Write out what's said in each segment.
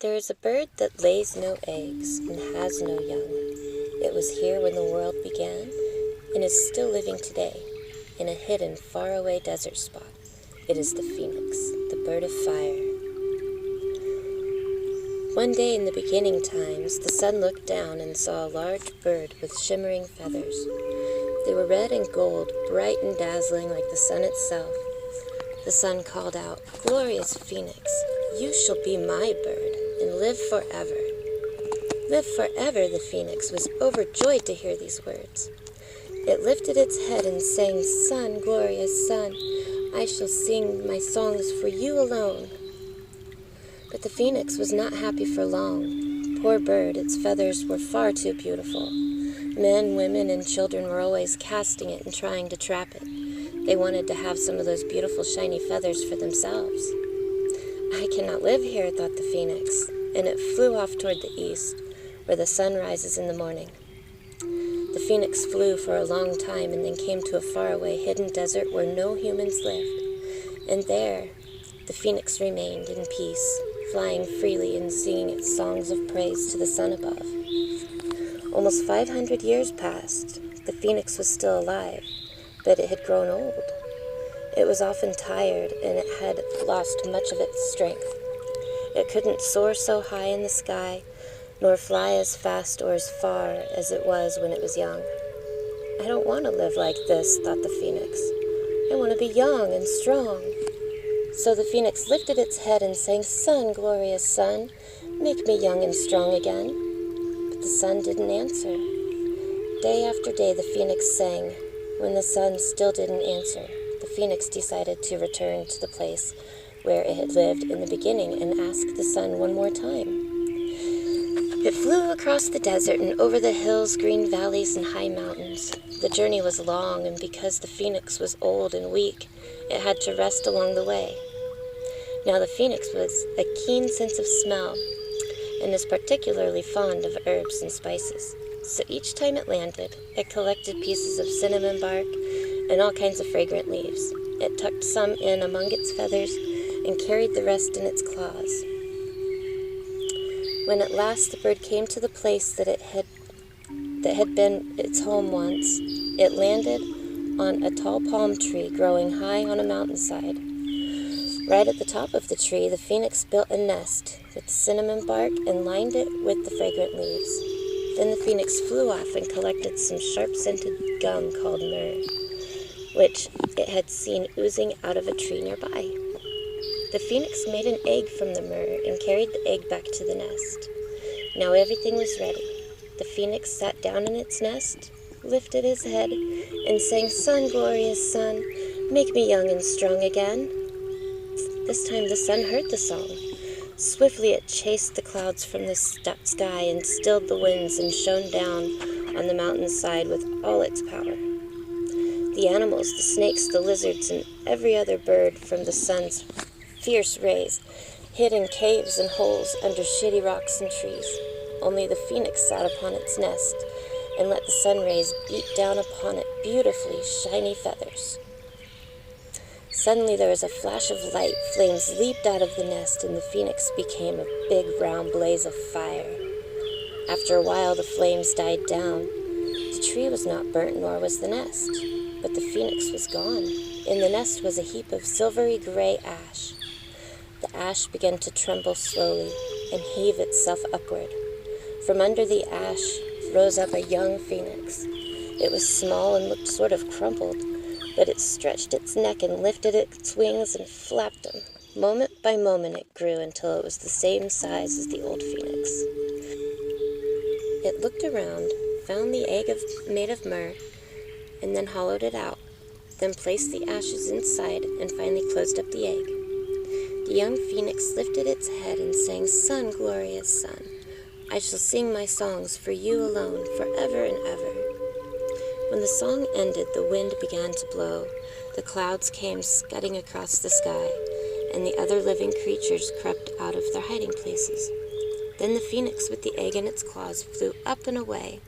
There is a bird that lays no eggs and has no young. It was here when the world began and is still living today in a hidden, faraway desert spot. It is the phoenix, the bird of fire. One day in the beginning times, the sun looked down and saw a large bird with shimmering feathers. They were red and gold, bright and dazzling like the sun itself. The sun called out, "Glorious phoenix, you shall be my bird and live forever." Live forever, the phoenix was overjoyed to hear these words. It lifted its head and sang, "Sun, glorious sun, I shall sing my songs for you alone." But the phoenix was not happy for long. Poor bird, its feathers were far too beautiful. Men, women, and children were always casting it and trying to trap it. They wanted to have some of those beautiful shiny feathers for themselves. "I cannot live here," thought the phoenix, and it flew off toward the east, where the sun rises in the morning. The phoenix flew for a long time and then came to a faraway hidden desert where no humans lived. And there, the phoenix remained in peace, flying freely and singing its songs of praise to the sun above. Almost 500 years passed. The phoenix was still alive, but it had grown old. It was often tired, and it had lost much of its strength. It couldn't soar so high in the sky, nor fly as fast or as far as it was when it was young. "I don't want to live like this," thought the phoenix. "I want to be young and strong." So the phoenix lifted its head and sang, "Sun, glorious sun, make me young and strong again." But the sun didn't answer. Day after day the phoenix sang. When the sun still didn't answer, the phoenix decided to return to the place where it had lived in the beginning and ask the sun one more time. It flew across the desert and over the hills, green valleys, and high mountains. The journey was long, and because the phoenix was old and weak, it had to rest along the way. Now the phoenix was a keen sense of smell and is particularly fond of herbs and spices. So each time it landed, it collected pieces of cinnamon bark and all kinds of fragrant leaves. It tucked some in among its feathers and carried the rest in its claws. When at last the bird came to the place that had been its home once, it landed on a tall palm tree growing high on a mountainside. Right at the top of the tree, the phoenix built a nest with cinnamon bark and lined it with the fragrant leaves. Then the phoenix flew off and collected some sharp-scented gum called myrrh, which it had seen oozing out of a tree nearby. The phoenix made an egg from the myrrh and carried the egg back to the nest. Now everything was ready. The phoenix sat down in its nest, lifted his head, and sang, "Sun, glorious sun, make me young and strong again." This time the sun heard the song. Swiftly it chased the clouds from the sky and stilled the winds and shone down on the mountainside with all its power. The animals, the snakes, the lizards, and every other bird from the sun's fierce rays hid in caves and holes under shady rocks and trees. Only the phoenix sat upon its nest and let the sun rays beat down upon it beautifully shiny feathers. Suddenly there was a flash of light, flames leaped out of the nest, and the phoenix became a big round blaze of fire. After a while the flames died down. The tree was not burnt, nor was the nest, but the phoenix was gone. In the nest was a heap of silvery gray ash. The ash began to tremble slowly and heave itself upward. From under the ash rose up a young phoenix. It was small and looked sort of crumpled, but it stretched its neck and lifted its wings and flapped them. Moment by moment it grew until it was the same size as the old phoenix. It looked around, found the egg made of myrrh, and then hollowed it out, then placed the ashes inside and finally closed up the egg. The young phoenix lifted its head and sang, "Sun, glorious sun, I shall sing my songs for you alone, forever and ever." When the song ended, the wind began to blow, the clouds came scudding across the sky, and the other living creatures crept out of their hiding places. Then the phoenix with the egg in its claws flew up and away.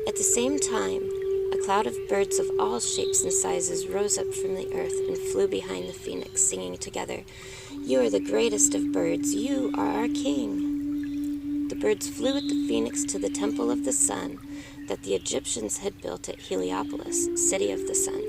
At the same time, a cloud of birds of all shapes and sizes rose up from the earth and flew behind the phoenix, singing together, "You are the greatest of birds, you are our king." the birds flew with the phoenix to the temple of the sun that the Egyptians had built at Heliopolis, city of the sun.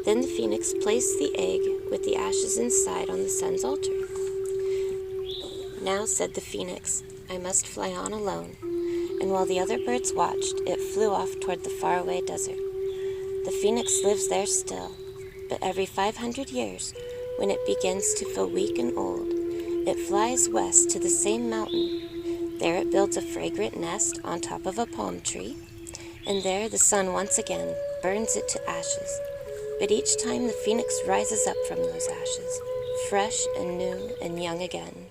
Then the phoenix placed the egg with the ashes inside on the sun's altar. "Now," said the phoenix, "I must fly on alone." And while the other birds watched, it flew off toward the faraway desert. The phoenix lives there still, but every 500 years, when it begins to feel weak and old, it flies west to the same mountain. There it builds a fragrant nest on top of a palm tree, and there the sun once again burns it to ashes. But each time the phoenix rises up from those ashes, fresh and new and young again.